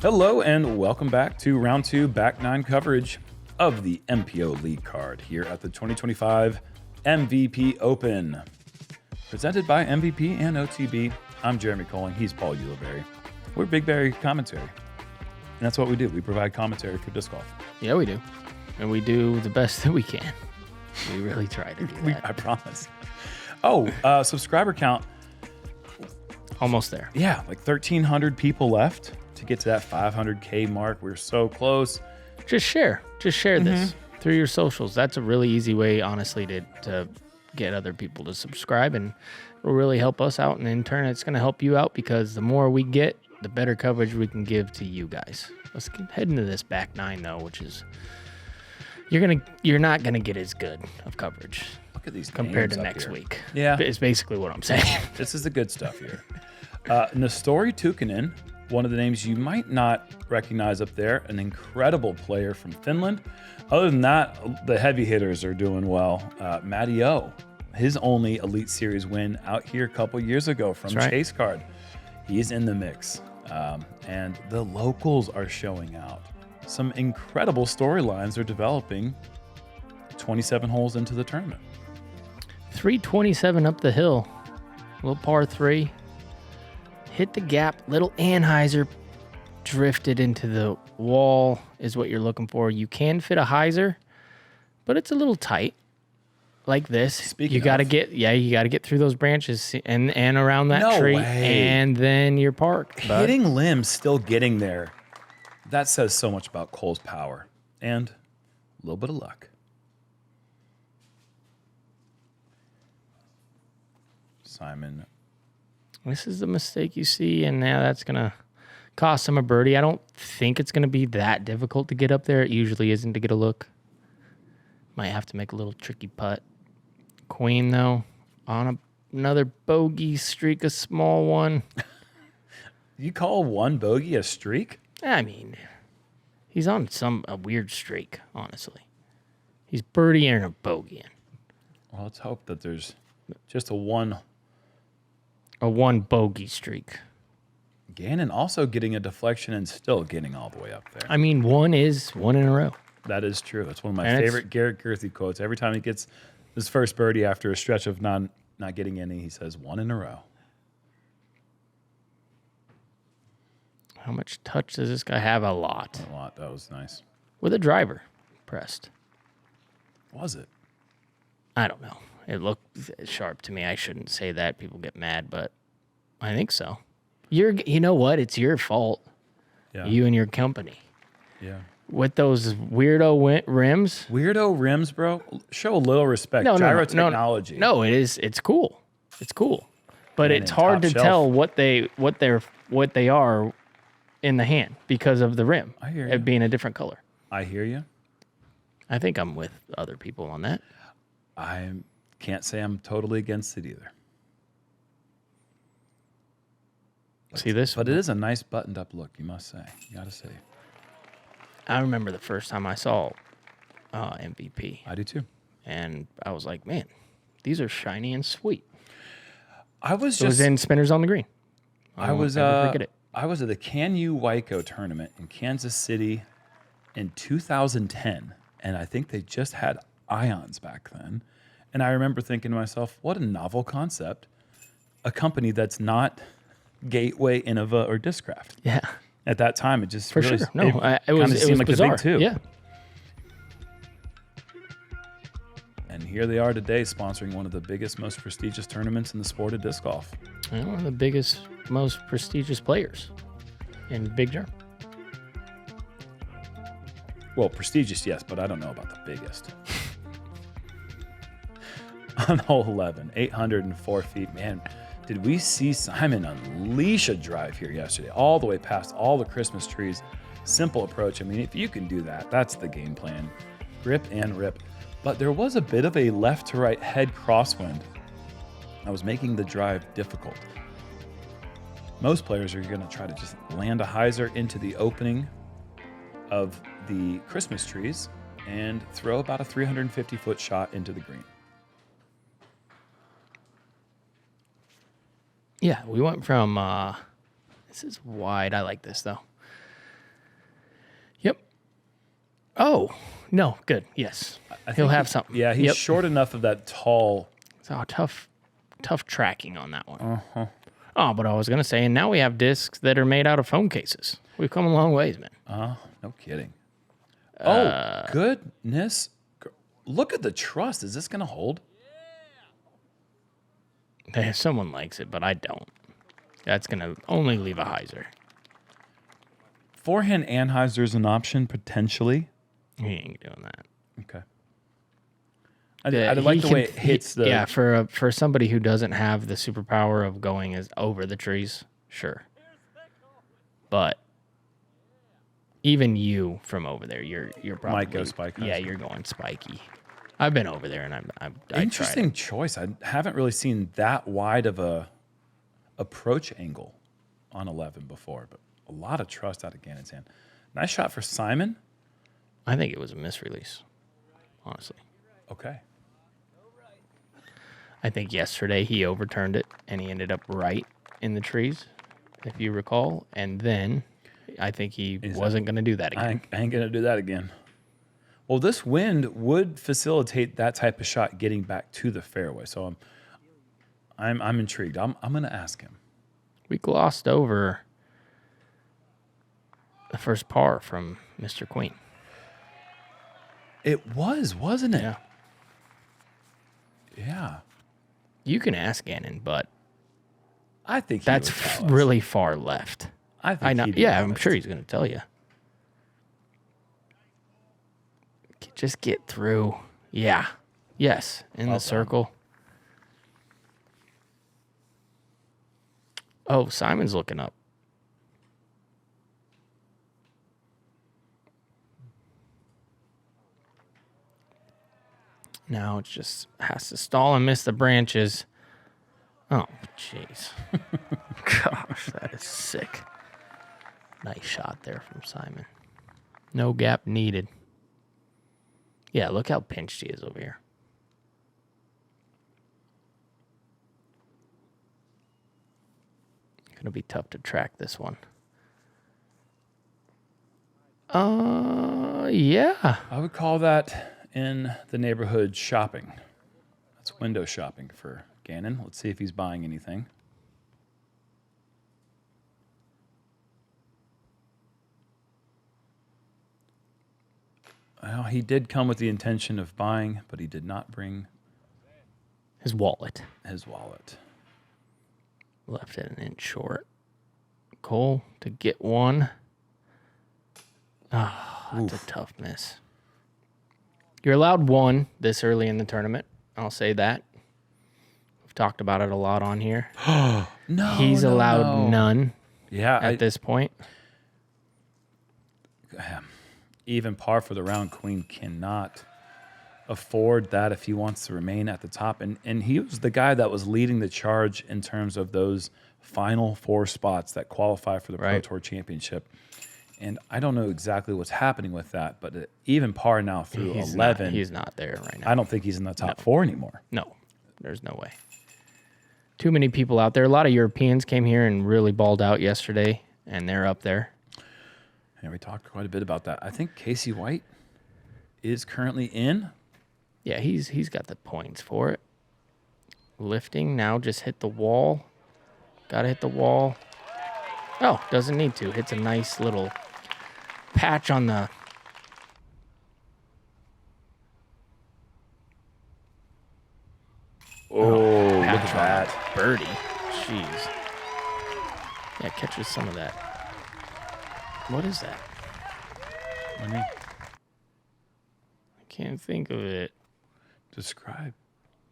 Hello and welcome back to round 2 back 9 coverage of the MPO league card here at the 2025 MVP Open. Presented by MVP and OTB. I'm Jeremy Koling. He's Paul Ulibarri. We're BigBarri commentary. And that's what we do. We provide commentary for disc golf. Yeah, we do. And we do the best that we can. We really try to do that. I promise. Oh, subscriber count. Almost there. Yeah, like 1,300 people left to get to that 500K mark. We're so close. Just share this through your socials. That's a really easy way, honestly, to get other people to subscribe, and it'll really help us out. And in turn, it's going to help you out because the more we get, the better coverage we can give to you guys. Let's head into this back 9 though, which is you're not gonna get as good of coverage. Look at these compared to names next up here. week. Yeah, it's basically what I'm saying. This is the good stuff here. Nestori Tukkanen, one of the names you might not recognize up there, an incredible player from Finland. Other than that, the heavy hitters are doing well. Matty O, his only Elite Series win out here a couple years ago from Chase Card. He's in the mix. And the locals are showing out. Some incredible storylines are developing 27 holes into the tournament. 327 up the hill. Little par 3. Hit the gap. Little Anheuser drifted into the wall is what you're looking for. You can fit a hyzer, but it's a little tight. Like this. You got to get through those branches and around that tree, and then you're parked. Hitting limbs, still getting there. That says so much about Cole's power and a little bit of luck. Simon. This is the mistake you see, and now that's going to cost him a birdie. I don't think it's going to be that difficult to get up there. It usually isn't to get a look. Might have to make a little tricky putt. Queen, though, on another bogey streak, a small one. You call one bogey a streak? I mean, he's on a weird streak, honestly. He's birdieing and a bogeying. Well, let's hope that there's just a one bogey streak. Gannon also getting a deflection and still getting all the way up there. I mean, one in a row. That is true. It's one of my favorite Garrett Girthy quotes. Every time he gets his first birdie after a stretch of not getting any, he says, one in a row. How much touch does this guy have? A lot. A lot. That was nice. With a driver pressed. Was it? I don't know. It looked sharp to me. I shouldn't say that. People get mad, but I think so. You know what? It's your fault. Yeah. You and your company. Yeah. With those weirdo rims. Weirdo rims, bro. Show a little respect. Gyro technology. No, it is. It's cool. It's cool. But it's hard to tell what they are in the hand because of the rim. I hear you. It being a different color. I hear you. I think I'm with other people on that. I can't say I'm totally against it either. See this? But it is a nice buttoned up look, you must say. You got to say. I remember the first time I saw MVP. I do too. And I was like, man, these are shiny and sweet. It was in Spinners on the Green. I was forget it. I was at the Can You Waiko tournament in Kansas City in 2010, and I think they just had ions back then. And I remember thinking to myself, what a novel concept. A company that's not Gateway, Innova, or Discraft. Yeah. At that time, it just For really, sure. No, it was like bizarre. The big two. Yeah. And here they are today sponsoring one of the biggest, most prestigious tournaments in the sport of disc golf. And one of the biggest, most prestigious players in Big Jerm. Well, prestigious, yes, but I don't know about the biggest. On hole 11, 804 feet. Man, did we see Simon unleash a drive here yesterday, all the way past all the Christmas trees. Simple approach. I mean, if you can do that, that's the game plan. Grip and rip. But there was a bit of a left to right head crosswind that was making the drive difficult. Most players are going to try to just land a hyzer into the opening of the Christmas trees and throw about a 350-foot shot into the green. Yeah, we went from, this is wide. I like this, though. Oh, no. Good. Yes. He'll have something. Yeah, he's Yep. short enough of that tall. So tough tracking on that one. Oh, but I was going to say, and now we have discs that are made out of phone cases. We've come a long ways, man. No kidding. Oh, goodness. Look at the truss. Is this going to hold? Someone likes it, but I don't. That's going to only leave a hyzer. Forehand anhyzer is an option, potentially. He ain't doing that. Okay. I like the way it hits the... Yeah, for somebody who doesn't have the superpower of going over the trees, sure. But even you from over there, you're probably... Might go spiky. Yeah, you're going spiky. I've been over there, and I Interesting choice. I haven't really seen that wide of a approach angle on 11 before, but a lot of trust out of Gannon's hand. Nice shot for Simon. I think it was a misrelease, honestly. Okay. I think yesterday he overturned it, and he ended up right in the trees, if you recall. And then I think he wasn't going to do that again. I ain't going to do that again. Well, this wind would facilitate that type of shot getting back to the fairway. So I'm intrigued. I'm going to ask him. We glossed over the first par from Mr. Queen. It was, wasn't it? Yeah. Yeah. You can ask Gannon, but I think he that's would tell us. really far left. I know. Yeah, I'm sure he's going to tell you. Just get through. Yeah. Yes. In the circle. Oh, Simon's looking up. Now it just has to stall and miss the branches. Oh, jeez. Gosh, that is sick. Nice shot there from Simon. No gap needed. Yeah, look how pinched he is over here. Gonna be tough to track this one. Yeah. I would call that in the neighborhood shopping. That's window shopping for Gannon. Let's see if he's buying anything. Well, he did come with the intention of buying, but he did not bring His wallet. his wallet. Left it an inch short. Cole to get one. Ah, that's a tough miss. You're allowed one this early in the tournament. I'll say that. We've talked about it a lot on here. No, He's allowed none Yeah, at this point. Even par for the round, Queen cannot afford that if he wants to remain at the top. And he was the guy that was leading the charge in terms of those final 4 spots that qualify for the Pro Tour Championship. And I don't know exactly what's happening with that, but even par now through 11. He's not there right now. I don't think he's in the top 4 anymore. No, there's no way. Too many people out there. A lot of Europeans came here and really balled out yesterday, and they're up there. And we talked quite a bit about that. I think Casey White is currently in. Yeah, he's got the points for it. Lifting, now just hit the wall. Got to hit the wall. Oh, doesn't need to. Hits a nice little patch on the... Oh, look patch at on that. the birdie. Jeez. Yeah, catches some of that. What is that? Let me I can't think of it. describe.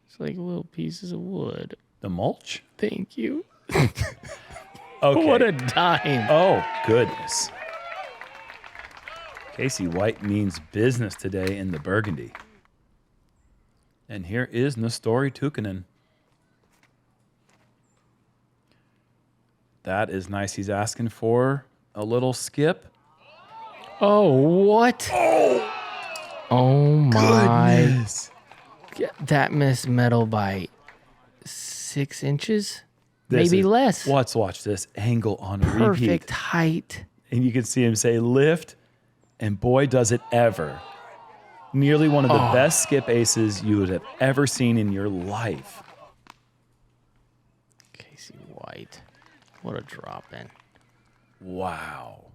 It's like little pieces of wood. The mulch? Thank you. Okay. What a dime. Oh, goodness. Casey White means business today in the Burgundy. And here is Nestori Tukkanen. That is nice. He's asking for a little skip. Oh, what? Oh my. Goodness. That missed metal by 6 inches? Maybe less. Let's watch this angle on repeat. Perfect height. And you can see him say lift And boy, does it ever. Nearly one of the best skip aces you would have ever seen in your life. Casey White. What a drop in. Wow.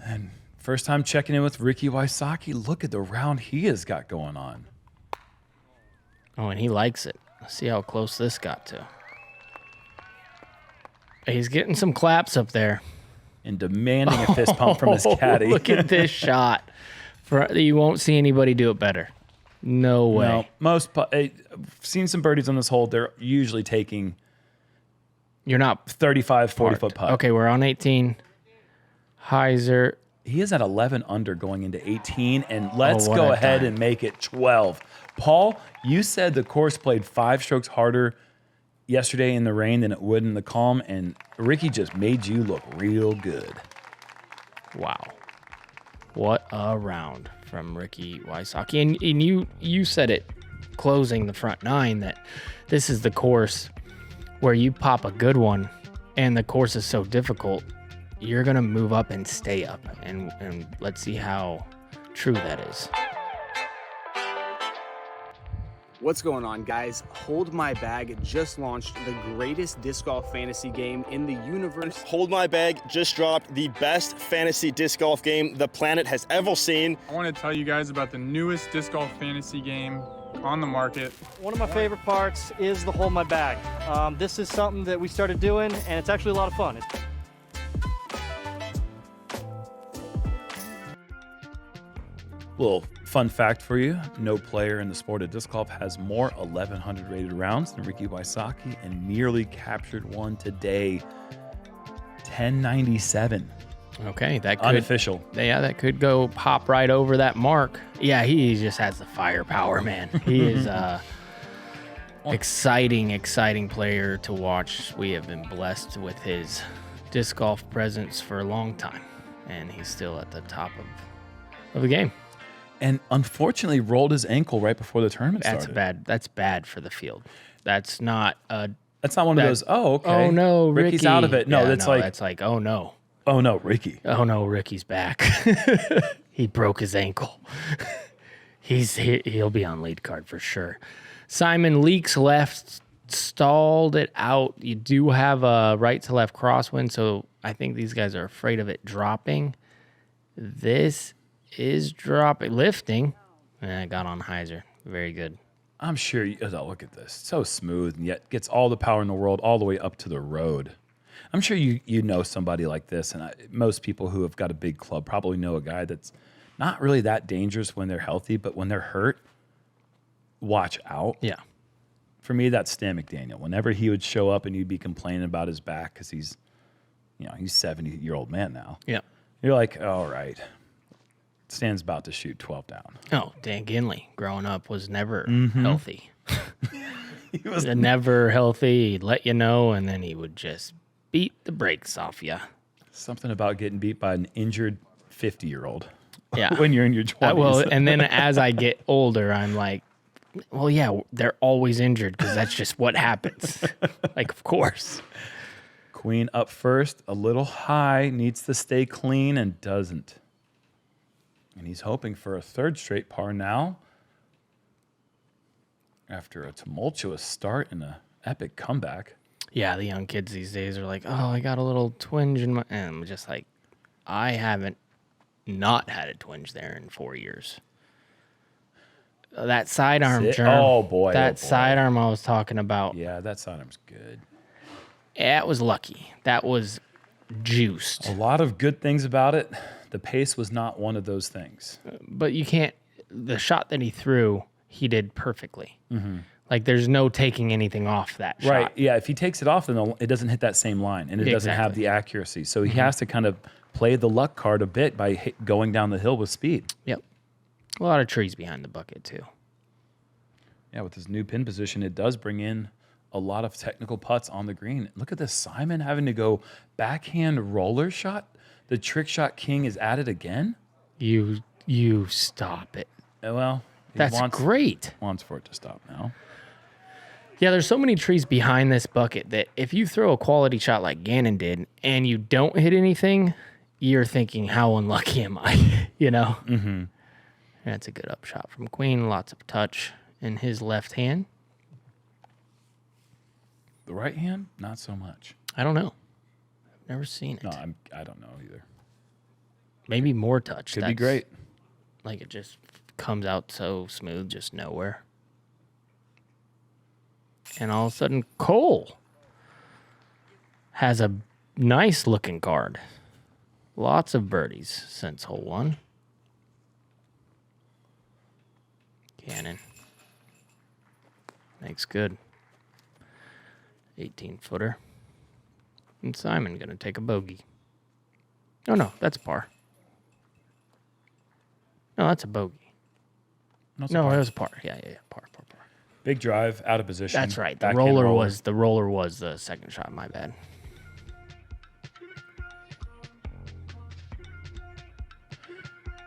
And first time checking in with Ricky Wysocki. Look at the round he has got going on. Oh, and he likes it. Let's see how close this got to. He's getting some claps up there. And demanding a fist pump from his caddy. Look at this shot. You won't see anybody do it better. No way. No, I've seen some birdies on this hole. They're usually taking You're not 35, 40-foot putt. Okay, we're on 18. Heiser. He is at 11 under going into 18, and let's what go a ahead time. and make it 12. Paul, you said the course played 5 strokes harder yesterday in the rain than it would in the calm, and Ricky just made you look real good. Wow. What a round from Ricky Wysocki. And you said it closing the front 9 that this is the course where you pop a good one and the course is so difficult, you're going to move up and stay up. And let's see how true that is. What's going on, guys? Hold My Bag just launched the greatest disc golf fantasy game in the universe. Hold My Bag just dropped the best fantasy disc golf game the planet has ever seen. I want to tell you guys about the newest disc golf fantasy game on the market. One of my favorite parts is the Hold My Bag. This is something that we started doing, and it's actually a lot of fun. Little fun fact for you, no player in the sport of disc golf has more 1,100 rated rounds than Ricky Wysocki, and nearly captured one today. 1097. Okay, that could Unofficial. Yeah, that could go pop right over that mark. Yeah, he just has the firepower, man. He is exciting player to watch. We have been blessed with his disc golf presence for a long time, and he's still at the top of the game. And unfortunately rolled his ankle right before the tournament started. That's bad for the field. That's not one of those, okay. Oh no, Ricky's Ricky. out of it. No, Yeah, that's like, oh no. Oh no, Ricky. Oh no, Ricky's back. He broke his ankle. He'll be on lead card for sure. Simon leaks left, stalled it out. You do have a right to left crosswind, so I think these guys are afraid of it dropping. This is lifting. And I got on Heiser. Very good. I'm sure look at this. So smooth, and yet gets all the power in the world all the way up to the road. I'm sure you know somebody like this, and most people who have got a big club probably know a guy that's not really that dangerous when they're healthy, but when they're hurt, watch out. Yeah. For me, that's Stan McDaniel. Whenever he would show up and you'd be complaining about his back because he's 70-year-old man now. Yeah. You're like, all right. Stan's about to shoot 12 down. Oh, Dan Ginley growing up was never healthy. He was Never healthy. He'd let you know, and then he would just beat the brakes off you. something about getting beat by an injured 50-year-old. Yeah. When you're in your 20s. And then as I get older, I'm like, well, yeah, they're always injured because that's just what happens. Like, of course. Queen up first, a little high, needs to stay clean and doesn't. And he's hoping for a third straight par now. After a tumultuous start and an epic comeback. Yeah, the young kids these days are like, oh, I got a little twinge in my... And I'm just like, I haven't not had a twinge there in 4 years. That sidearm, Jerm. Oh, boy. That sidearm I was talking about. Yeah, that sidearm's good. That was lucky. That was juiced. A lot of good things about it. The pace was not one of those things. But you can't... The shot that he threw, he did perfectly. Like, there's no taking anything off that shot. Right, yeah. If he takes it off, then it doesn't hit that same line, and it doesn't have the accuracy. So he has to kind of play the luck card a bit by going down the hill with speed. Yep. A lot of trees behind the bucket, too. Yeah, with his new pin position, it does bring in a lot of technical putts on the green. Look at this, Simon having to go backhand roller shot. The trick shot king is at it again. You stop it. Well, he That's great. Wants for it to stop now. Yeah, there's so many trees behind this bucket that if you throw a quality shot like Gannon did and you don't hit anything, you're thinking, how unlucky am I? You know? Mm-hmm. That's a good upshot from Queen. Lots of touch in his left hand. The right hand, not so much. I don't know. I've never seen it. No, I don't know either. Maybe more touch. Could be great. Like it just comes out so smooth, just nowhere. And all of a sudden, Cole has a nice looking card. Lots of birdies since hole 1. Gannon makes good. 18-footer. And Simon going to take a bogey. Oh, no, that's par. No, that's a bogey. No, No, it was a par. Yeah, par. Big drive, out of position. That's right. The Backhand roller was the second shot. My bad.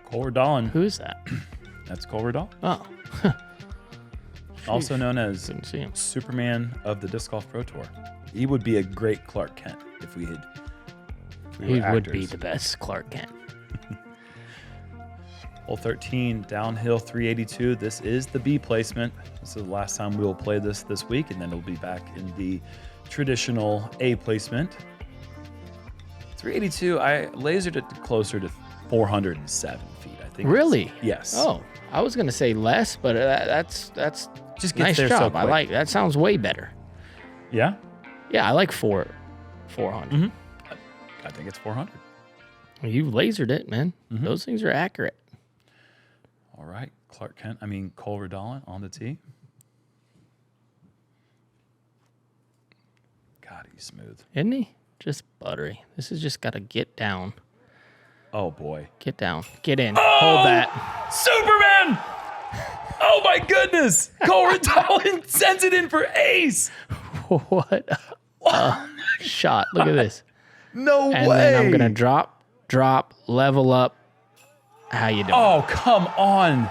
Cole Redalen. Who is that? That's Cole Redalen. Oh, Also known as didn't see him. Superman of the Disc Golf Pro Tour. He would be a great Clark Kent if we had. If we He were would be actors. the best Clark Kent. Hole 13, downhill 382. This is the B placement. This is the last time we will play this week, and then it'll be back in the traditional A placement. 382, I lasered it closer to 407 feet, I think. Really? Yes. Oh, I was gonna say less, but that's Just gets nice there so job. I quick. like that. Sounds way better. Yeah? Yeah, I like 400. Mm-hmm. I think it's 400. You lasered it, man. Mm-hmm. Those things are accurate. All right, Cole Redalen on the tee. God, he's smooth. Isn't he? Just buttery. This has just got to get down. Oh, boy. Get down. Get in. Hold that. Superman! Oh, my goodness. Cole Redalen sends it in for ace. What a shot. Look at this. No And way. then I'm going to drop, level up. How you doing? Oh, come on.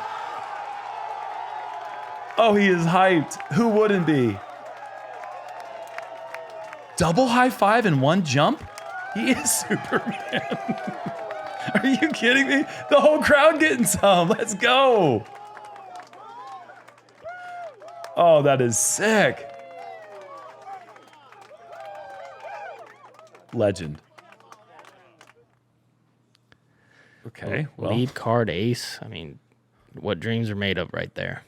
Oh, he is hyped. Who wouldn't be? Double high five in one jump? He is Superman. Are you kidding me? The whole crowd getting some. Let's go. Oh, that is sick. Legend. Okay, well, Lead card ace. I mean, what dreams are made of right there.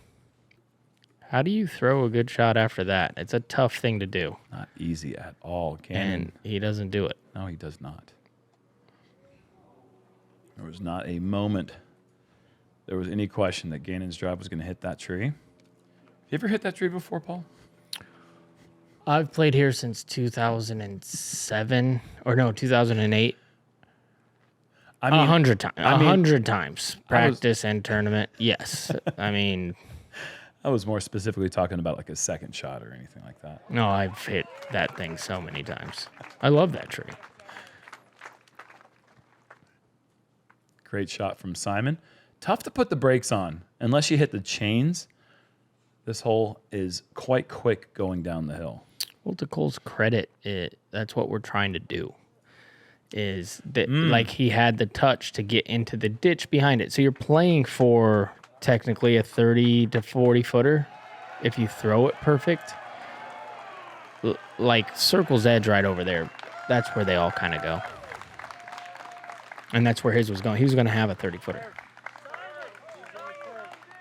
How do you throw a good shot after that? It's a tough thing to do. not easy at all. Gannon. And he doesn't do it. No, he does not. There was not a moment there was any question that Gannon's drive was going to hit that tree. Have you ever hit that tree before, Paul? I've played here since 2007 or no, 2008. I mean, 100 times. I mean, 100 times. Practice and tournament. Yes. I mean, I was more specifically talking about like a second shot or anything like that. no, I've hit that thing so many times. I love that tree. Great shot from Simon. Tough to put the brakes on unless you hit the chains. This hole is quite quick going down the hill. Well, to Cole's credit, that's what we're trying to do. Is that like he had the touch to get into the ditch behind it. So you're playing for technically a 30 to 40 footer if you throw it perfect. Like circle's edge right over there. That's where they all kind of go. And that's where his was going. He was going to have a 30 footer.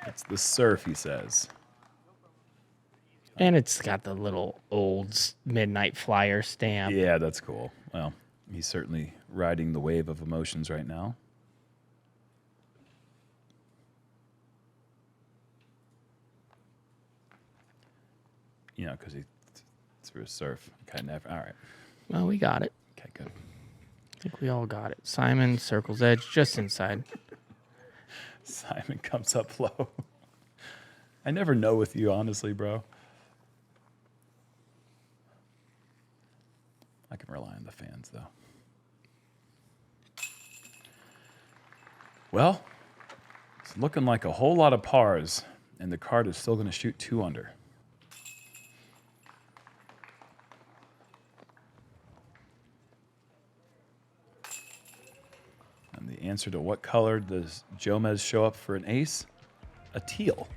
It's the surf, he says. And it's got the little old midnight flyer stamp. Yeah, that's cool. Well, he's certainly riding the wave of emotions right now. You know, because he threw a surf. Okay, never. All right. Well, we got it. Okay, good. I think we all got it. Simon, circle's edge, just inside. Simon comes up low. I never know with you, honestly, bro. I can rely on the fans, though. Well, it's looking like a whole lot of pars, and the card is still going to shoot 2 under. And the answer to what color does Jomez show up for an ace? A teal.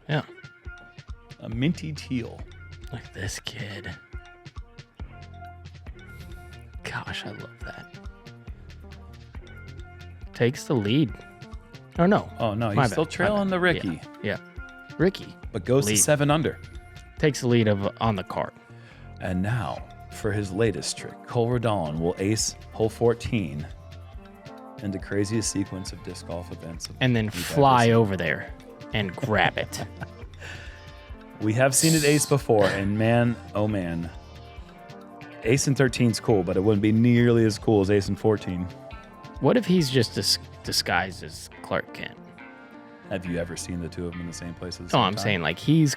Yeah. A minty teal. Look at this kid. Gosh, I love that. Takes the lead. Oh, no. Oh, no. My He's still bad, my trailing bad. the Ricky. Yeah. Ricky But goes to Lead. 7 under. takes the lead on the cart. And now, for his latest trick, Cole Redalen will ace hole 14 in the craziest sequence of disc golf events. And then we've ever fly seen. over there and grab it. We have seen it ace before, and man, oh man. Ace in 13 is cool, but it wouldn't be nearly as cool as ace in 14. What if he's just disguised as Clark Kent? Have you ever seen the two of them in the same place at the Oh, same I'm time? saying like he's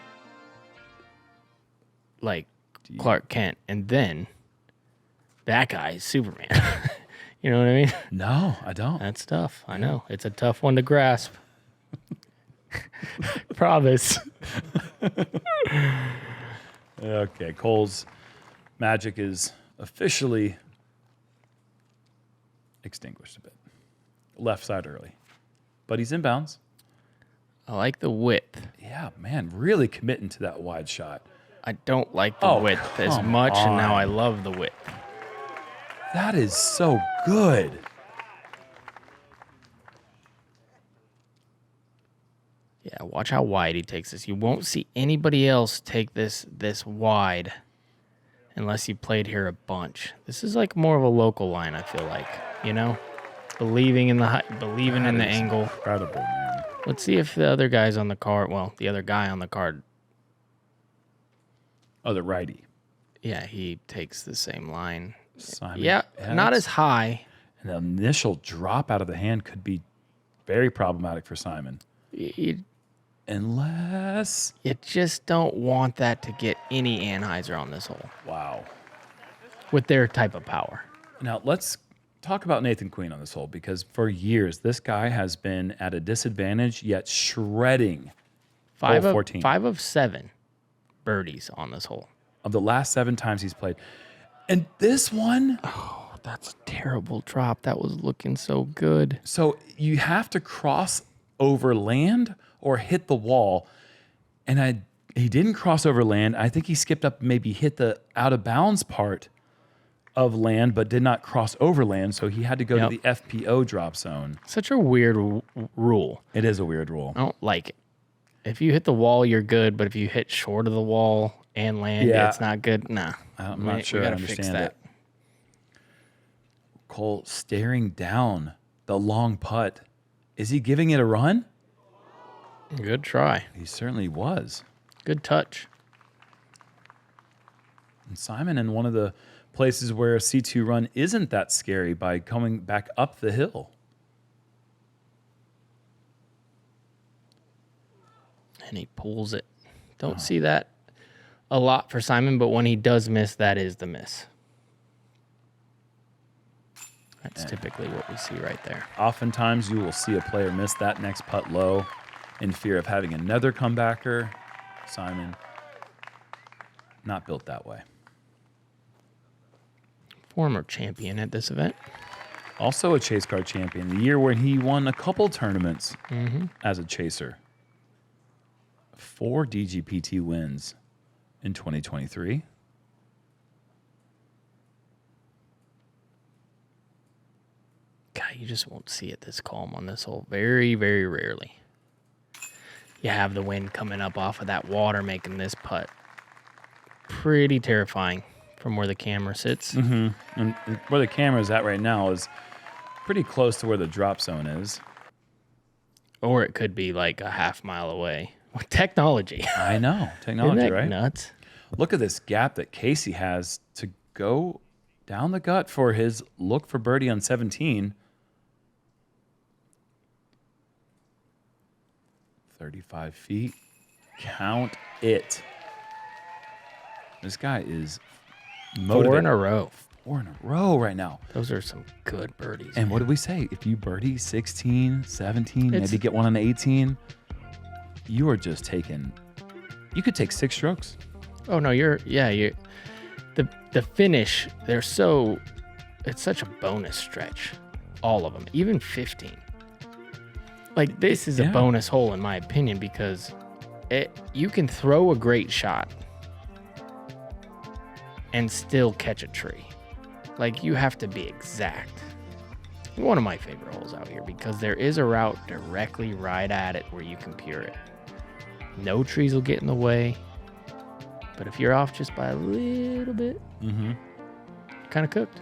like you- Clark Kent, and then that guy is Superman. You know what I mean? No, I don't. That's tough. I know. It's a tough one to grasp. Promise. Okay, Cole's magic is officially extinguished a bit. Left side early. But he's inbounds. I like the width. Yeah, man, really committing to that wide shot. I don't like the Oh, width as come much, and now on. I love the width. That is so good. Yeah, watch how wide he takes this. You won't see anybody else take this wide unless you played here a bunch. This is like more of a local line, I feel like, you know? Believing in the height, believing in the That is angle. Incredible, man. Let's see if the other guy's on the card. Well, the other guy on the card, Oh, the righty. yeah, he takes the same line. Simon. Yeah, not that's- as high. An initial drop out of the hand could be very problematic for Simon. You Unless, just don't want that to get any Anheuser on this hole wow. with their type of power. Now, let's talk about Nathan Queen on this hole, because for years, this guy has been at a disadvantage, yet shredding Five hole of 14. 5 of 7 birdies on this hole. Of the last 7 times he's played. And this one, That's a terrible drop. That was looking so good. so you have to cross over land or hit the wall. And he didn't cross over land. I think he skipped up, maybe hit the out of bounds part of land, but did not cross over land. So he had to go Yep. to the FPO drop zone. Such a weird rule. It is a weird rule. I don't like it. If you hit the wall, you're good. But if you hit short of the wall and land, Yeah. it's not good. Nah. I'm We- not we sure I gotta fix understand that. it. Cole staring down the long putt. Is he giving it a run? Good try. He certainly was. Good touch. And Simon in one of the places where a C2 run isn't that scary by coming back up the hill. And he pulls it. Don't see that a lot for Simon, but when he does miss, that is the miss. That's typically what we see right there. Oftentimes you will see a player miss that next putt low in fear of having another comebacker. Simon, not built that way. Former champion at this event. Also a chase card champion, the year where he won a couple tournaments as a chaser. 4 DGPT wins in 2023. God, you just won't see it this calm on this hole. Very, very rarely. You have the wind coming up off of that water making this putt pretty terrifying from where the camera sits. And where the camera is at right now is pretty close to where the drop zone is. Or it could be like a half mile away. With technology. I know. Technology, Isn't that right? nuts? Look at this gap that Casey has to go down the gut for his look for birdie on 17. 35 feet. Count it. This guy is motivated. 4 in a row. 4 in a row right now. Those are some good birdies. And man. what did we say? If you birdie 16, 17, It's- maybe get one on 18, you are just taking, you could take 6 strokes. Oh no, you're the finish, it's such a bonus stretch. all of them, even 15. Like, this is a Yeah. bonus hole in my opinion because you can throw a great shot and still catch a tree. Like, you have to be exact. One of my favorite holes out here because there is a route directly right at it where you can pure it. No trees will get in the way, but if you're off just by a little bit, kind of cooked.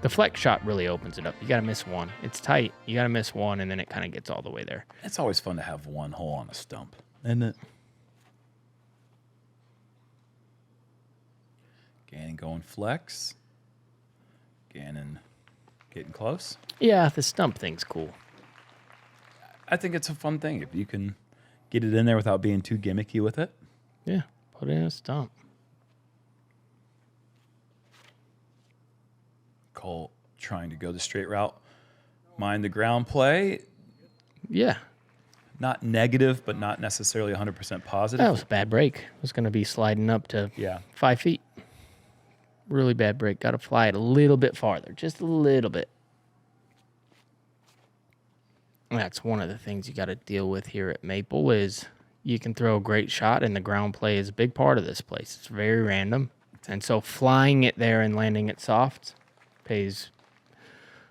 The flex shot really opens it up. You got to miss one. It's tight. You got to miss one, and then it kind of gets all the way there. It's always fun to have one hole on a stump, isn't it? Gannon going flex. Gannon getting close. Yeah, the stump thing's cool. I think it's a fun thing if you can get it in there without being too gimmicky with it. Yeah, put it in a stump. Cole trying to go the straight route. Mind the ground play. Yeah, Not negative, but not necessarily 100% positive. that was a bad break. It was going to be sliding up to Yeah. 5 feet. Really bad break. Got to fly it a little bit farther, just a little bit. That's one of the things you got to deal with here at Maple is you can throw a great shot, and the ground play is a big part of this place. It's very random, and so flying it there and landing it soft pays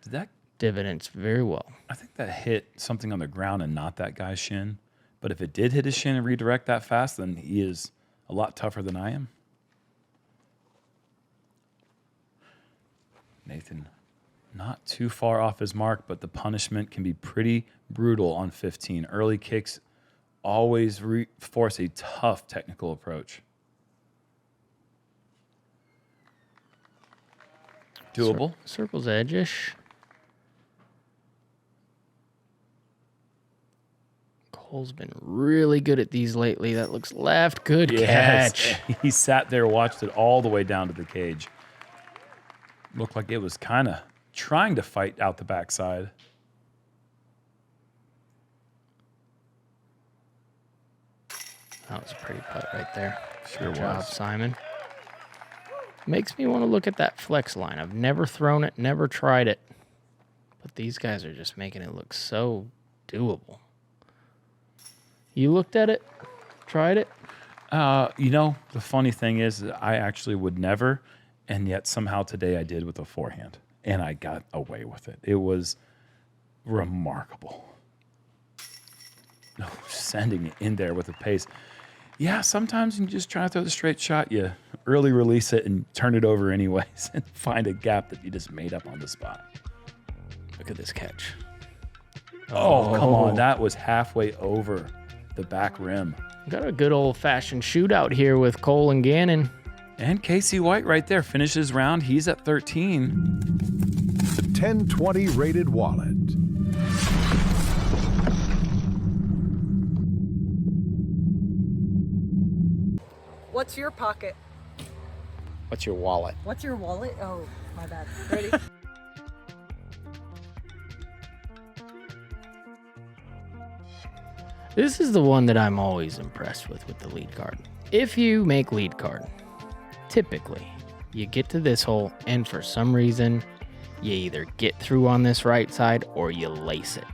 Did that? dividends very well. I think that hit something on the ground and not that guy's shin. But if it did hit his shin and redirect that fast, then he is a lot tougher than I am. Nathan, not too far off his mark, but the punishment can be pretty brutal on 15. Early kicks always force a tough technical approach. Doable. Circle's edge-ish. Cole's been really good at these lately. That looks left. Good catch. He sat there, watched it all the way down to the cage. Looked like it was kind of trying to fight out the backside. That was a pretty putt right there. Sure Good job, was. Simon. Makes me want to look at that flex line. I've never thrown it, never tried it. But these guys are just making it look so doable. You looked at it? Tried it? The funny thing is that I actually would never, and yet somehow today I did with a forehand, and I got away with it. It was remarkable. Sending it in there with a pace. Yeah, sometimes you just try to throw the straight shot. You early release it and turn it over anyways and find a gap that you just made up on the spot. Look at this catch. Oh, come on. That was halfway over the back rim. Got a good old-fashioned shootout here with Cole and Gannon. And Casey White right there finishes round. He's at 13. The 1020 rated wallet. What's your pocket? What's your wallet? What's your wallet? Oh, my bad. Ready? This is the one that I'm always impressed with the lead card. If you make lead card, typically you get to this hole and for some reason you either get through on this right side or you lace it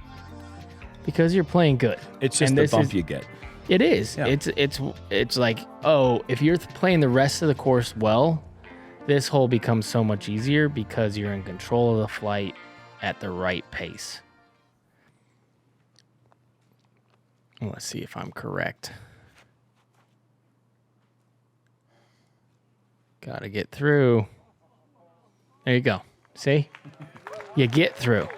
because you're playing good. It's just And the this bump is- you get. It is. Yeah. It's like, oh, if you're playing the rest of the course well, this hole becomes so much easier because you're in control of the flight at the right pace. Let's see if I'm correct. Gotta get through. There you go. See? You get through.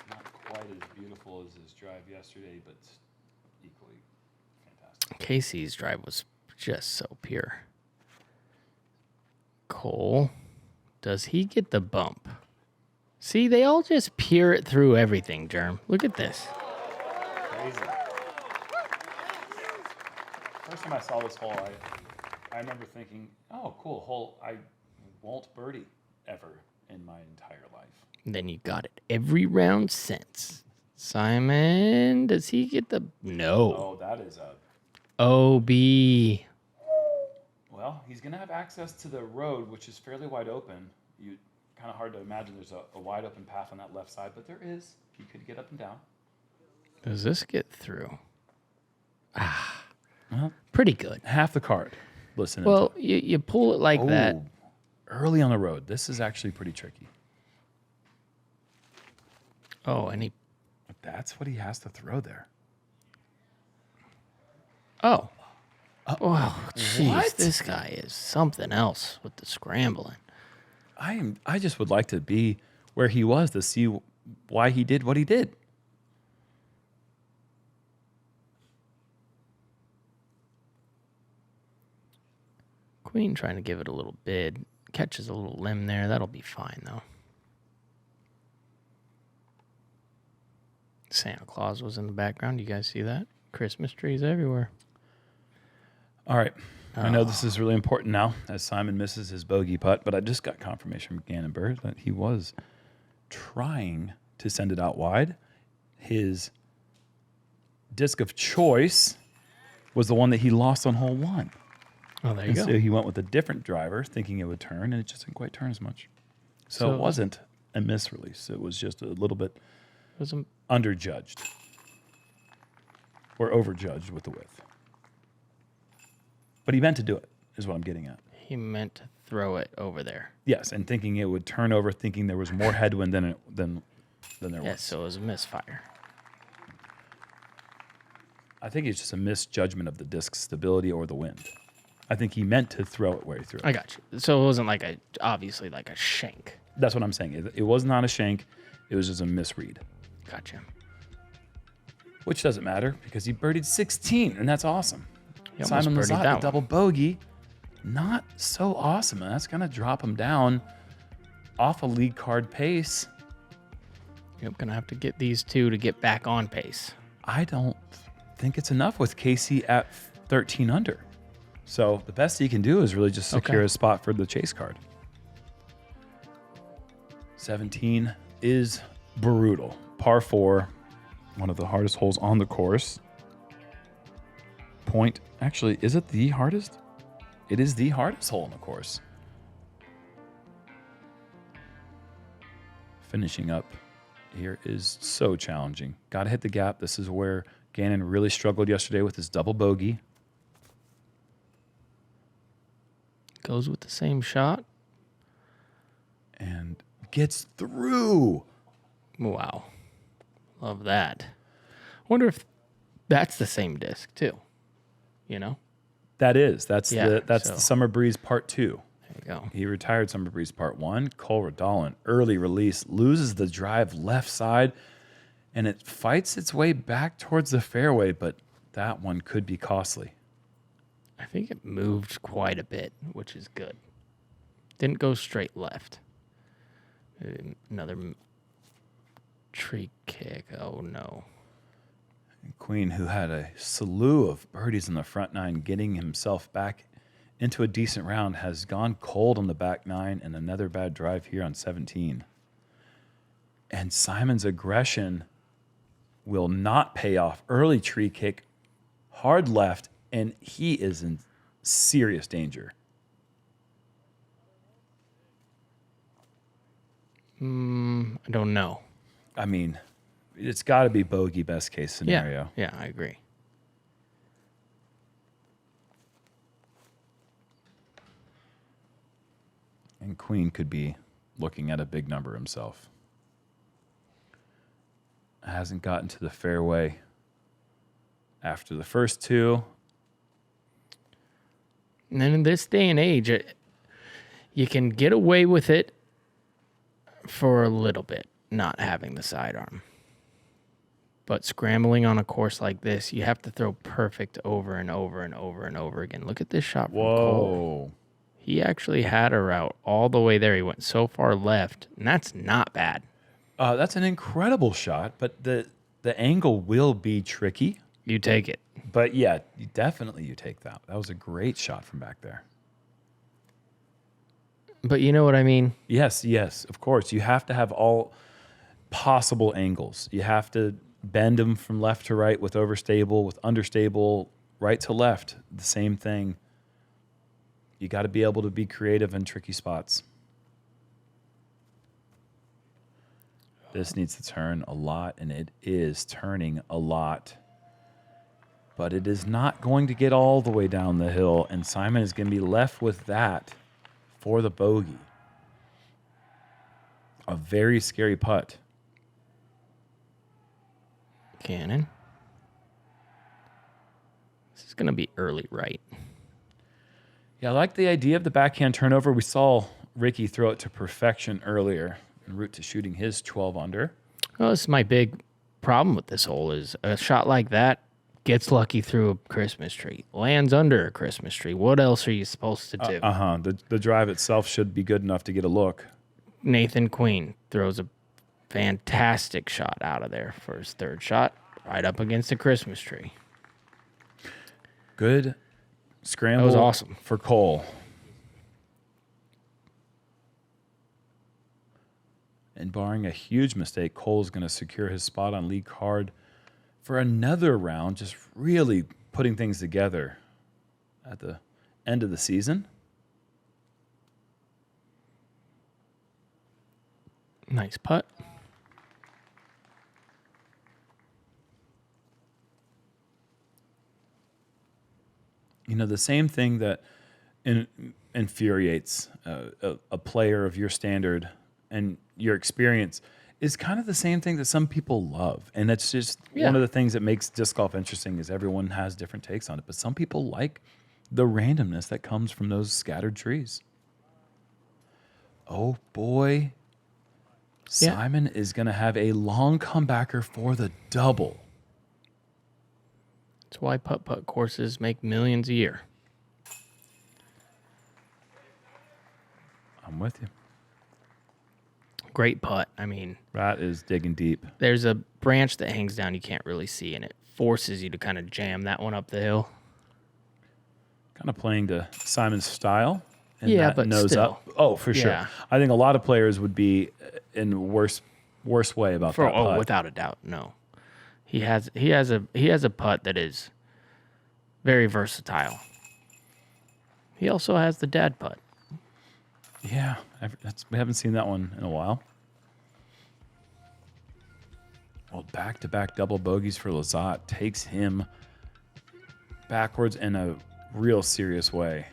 Not quite as beautiful as his drive yesterday, but equally fantastic. Casey's drive was just so pure. Cole, does he get the bump? See, they all just peer it through everything, Jerm. Look at this. Crazy. First time I saw this hole, I remember thinking, oh, cool hole. I won't birdie ever in my entire life. And then you got it every round since. Simon, does he get the... No. Oh, that is a... OB. Well, he's going to have access to the road, which is fairly wide open. You kind of hard to imagine there's a wide open path on that left side, but there is. He could get up and down. Does this get through? Well, Pretty good. half the card. Listen. Well, you pull it like that. Early on the road. This is actually pretty tricky. Oh, and he. That's what he has to throw there. Oh. Oh, jeez. What? This guy is something else with the scrambling. I just would like to be where he was to see why he did what he did. Queen trying to give it a little bid. Catches a little limb there. That'll be fine, though. Santa Claus was in the background. You guys see that? Christmas trees everywhere. All right. I know this is really important now as Simon misses his bogey putt, but I just got confirmation from Gannon that he was trying to send it out wide. His disc of choice was the one that he lost on hole 1. Oh, there you And go. so he went with a different driver thinking it would turn, and it just didn't quite turn as much. So it wasn't a misrelease. It was just a little bit underjudged or overjudged with the width. But he meant to do it, is what I'm getting at. He meant to throw it over there. Yes, and thinking it would turn over, thinking there was more headwind than there was. Yes, so it was a misfire. I think it's just a misjudgment of the disc stability or the wind. I think he meant to throw it where he threw it. I got you. So it wasn't obviously like a shank. That's what I'm saying. It was not a shank. It was just a misread. Gotcha. Which doesn't matter because he birdied 16, and that's awesome. He almost Simon birdied Lizotte, that a double bogey, not so awesome. And that's going to drop him down off a lead card pace. Yep, going to have to get these two to get back on pace. I don't think it's enough with Casey at 13 under. So the best he can do is really just secure a spot for the chase card. 17 is brutal. Par 4, one of the hardest holes on the course. Point, actually, is it the hardest? It is the hardest hole on the course. Finishing up here is so challenging. Got to hit the gap. This is where Gannon really struggled yesterday with his double bogey. Goes with the same shot. And gets through. Wow. Love that. Wonder if that's the same disc too. You know? That is. That's Yeah, the so- Summer Breeze Part 2. There you go. He retired Summer Breeze Part 1. Cole Redalen, early release, loses the drive left side, and it fights its way back towards the fairway, but that one could be costly. I think it moved quite a bit, which is good. Didn't go straight left. Another tree kick. Oh, no. Queen, who had a slew of birdies in the front 9, getting himself back into a decent round, has gone cold on the back 9 and another bad drive here on 17. And Simon's aggression will not pay off. Early tree kick, hard left, and he is in serious danger. I don't know. I mean, it's got to be bogey best case scenario. Yeah, I agree. And Queen could be looking at a big number himself. Hasn't gotten to the fairway after the first 2. And then in this day and age, you can get away with it for a little bit, not having the sidearm. But scrambling on a course like this, you have to throw perfect over and over and over and over again. Look at this shot from Cole. He actually had a route all the way there. He went so far left, and that's not bad. That's an incredible shot, but the angle will be tricky. You take it. But yeah, you take that. That was a great shot from back there. But you know what I mean? Yes, of course. You have to have all possible angles. You have to bend them from left to right with overstable, with understable, right to left. The same thing. You got to be able to be creative in tricky spots. This needs to turn a lot, and it is turning a lot. But it is not going to get all the way down the hill, and Simon is going to be left with that for the bogey. A very scary putt. Gannon. This is going to be early right. Yeah, I like the idea of the backhand turnover. We saw Ricky throw it to perfection earlier en route to shooting his 12 under. Well, this is my big problem with this hole is a shot like that gets lucky through a Christmas tree, lands under a Christmas tree. What else are you supposed to do? The drive itself should be good enough to get a look. Nathan Queen throws a fantastic shot out of there for his third shot, right up against a Christmas tree. Good scramble. That was awesome for Cole. And barring a huge mistake, Cole's going to secure his spot on lead card for another round, just really putting things together at the end of the season. Nice putt. You know, the same thing that infuriates a player of your standard and your experience is kind of the same thing that some people love. And that's just one of the things that makes disc golf interesting is everyone has different takes on it. But some people like the randomness that comes from those scattered trees. Oh, boy. Simon is going to have a long comebacker for the double. That's why putt-putt courses make millions a year. I'm with you. Great putt. I mean, that is digging deep. There's a branch that hangs down you can't really see, and it forces you to kind of jam that one up the hill. Kind of playing to Simon's style. And yeah, but nose still. up. Oh, for sure. I think a lot of players would be in worse way about that putt. Oh, without a doubt, no. He has a putt that is very versatile. He also has the dad putt. Yeah, we haven't seen that one in a while. Well, back-to-back double bogeys for Lizotte takes him backwards in a real serious way.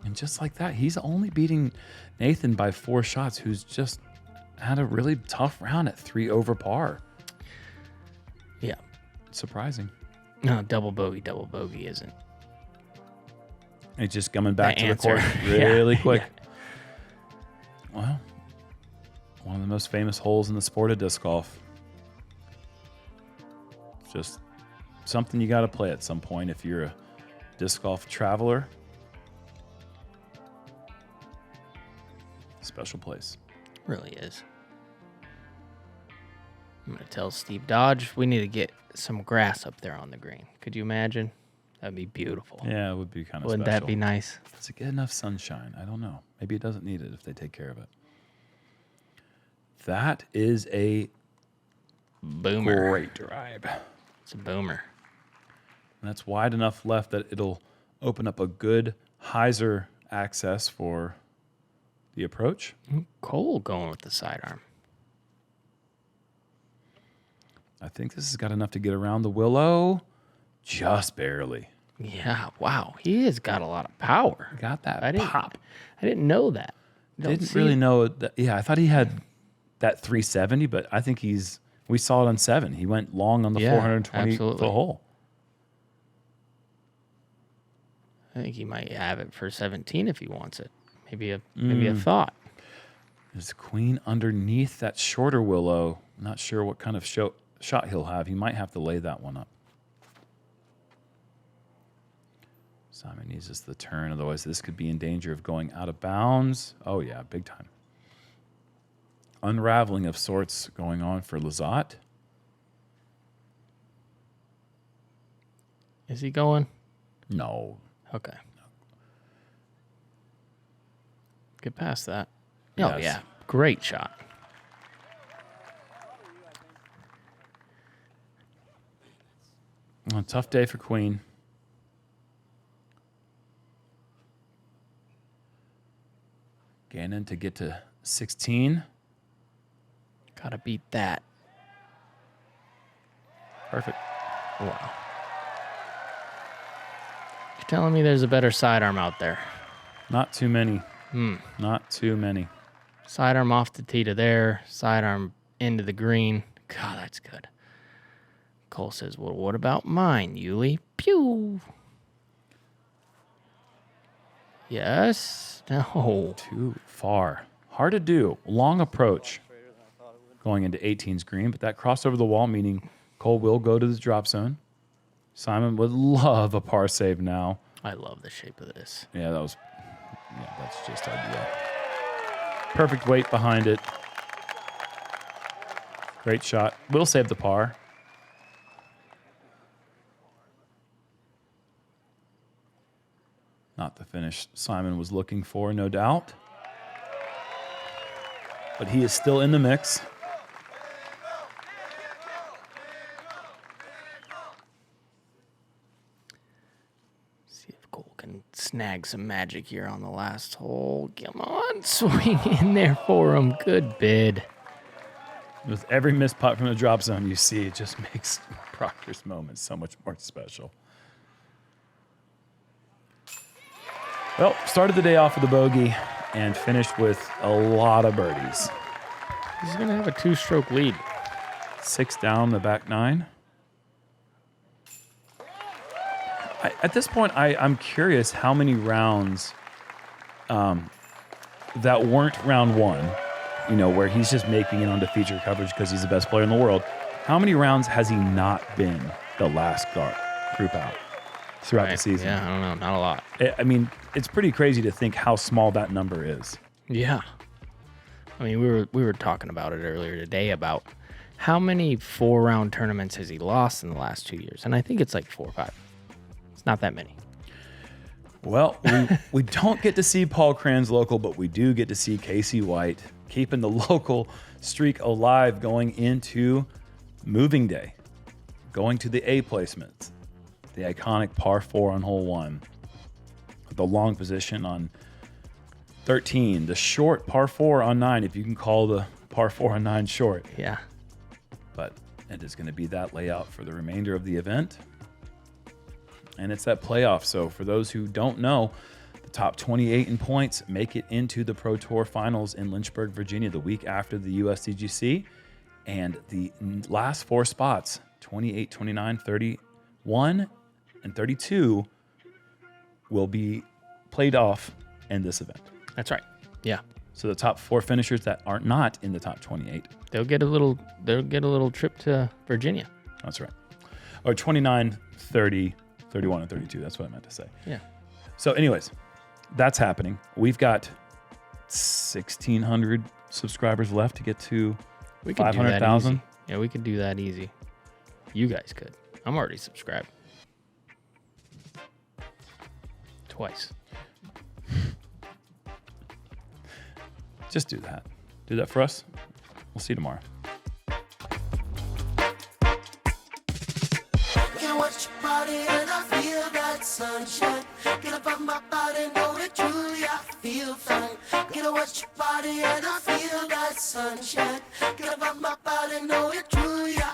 And just like that, he's only beating Nathan by 4 shots, who's just had a really tough round at 3 over par. Yeah. Surprising. No, double bogey isn't. It's just coming back to the court really quick. Yeah. Well, one of the most famous holes in the sport of disc golf. It's just something you got to play at some point if you're a disc golf traveler. Special place. Really is. I'm going to tell Steve Dodge we need to get some grass up there on the green. Could you imagine? That'd be beautiful. Yeah, it would be kind of Wouldn't special. that be nice? Does it get enough sunshine? I don't know. Maybe it doesn't need it if they take care of it. That is a boomer. Great drive. It's a boomer. And that's wide enough left that it'll open up a good hyzer access for the approach. Cole going with the sidearm. I think this has got enough to get around the willow. Just barely. Yeah, wow. He has got a lot of power. Got that pop. I didn't know that. Didn't really know that. Yeah, I thought he had that 370, but I think we saw it on 7. He went long on the 420 foot hole. I think he might have it for 17 if he wants it. Maybe a thought. There's Queen underneath that shorter willow. Not sure what kind of shot he'll have. He might have to lay that one up. Simon needs us the turn, otherwise this could be in danger of going out of bounds. Oh yeah, big time. Unraveling of sorts going on for Lizotte. Is he going? No. Okay. Get past that. Yes. Oh, yeah. Great shot. A tough day for Queen. Gannon to get to 16. Gotta beat that. Perfect. Wow. You're telling me there's a better sidearm out there. Not too many. Not too many. Sidearm off the tee to there. Sidearm into the green. God, that's good. Cole says, well, what about mine, Uli? Pew. Yes. No. Too far. Hard to do. Long approach going into 18's green, but that crossed over the wall, meaning Cole will go to the drop zone. Simon would love a par save now. I love the shape of this. Yeah, that's just ideal. Perfect weight behind it. Great shot. Will save the par. Not the finish Simon was looking for, no doubt. But he is still in the mix. See if Cole can snag some magic here on the last hole. Come on, swing in there for him. Good bid. With every missed putt from the drop zone you see, it just makes Proctor's moment so much more special. Well, started the day off with a bogey and finished with a lot of birdies. He's going to have a 2-stroke lead. 6 down the back 9. At this point, I'm curious how many rounds that weren't round 1, you know, where he's just making it onto feature coverage because he's the best player in the world. How many rounds has he not been the last group out throughout the season? Yeah, I don't know. Not a lot. I mean, it's pretty crazy to think how small that number is. Yeah. I mean, we were talking about it earlier today about how many 4-round tournaments has he lost in the last 2 years? And I think it's like 4 or 5. It's not that many. Well, we don't get to see Paul Cran's local, but we do get to see Casey White keeping the local streak alive going into moving day, going to the A placements, the iconic par 4 on hole 1, the long position on 13, the short par 4 on 9, if you can call the par 4 on 9 short. Yeah. But it is going to be that layout for the remainder of the event. And it's that playoff. So for those who don't know, the top 28 in points make it into the Pro Tour Finals in Lynchburg, Virginia, the week after the USDGC. And the last 4 spots, 28, 29, 31, and 32, will be played off in this event. That's right. Yeah. So the top 4 finishers that are not in the top 28. They'll get a little trip to Virginia. That's right. Or 29, 30, 31, and 32. That's what I meant to say. Yeah. So anyways, that's happening. We've got 1,600 subscribers left to get to 500,000. Yeah, we could do that easy. You guys could. I'm already subscribed. Twice. Just do that. Do that for us. We'll see you tomorrow. Watch your body and I feel that sunshine. Get up on my body, know that truly I feel fine. Get to watch your body and I feel that sunshine. Get up on my body, know that truly I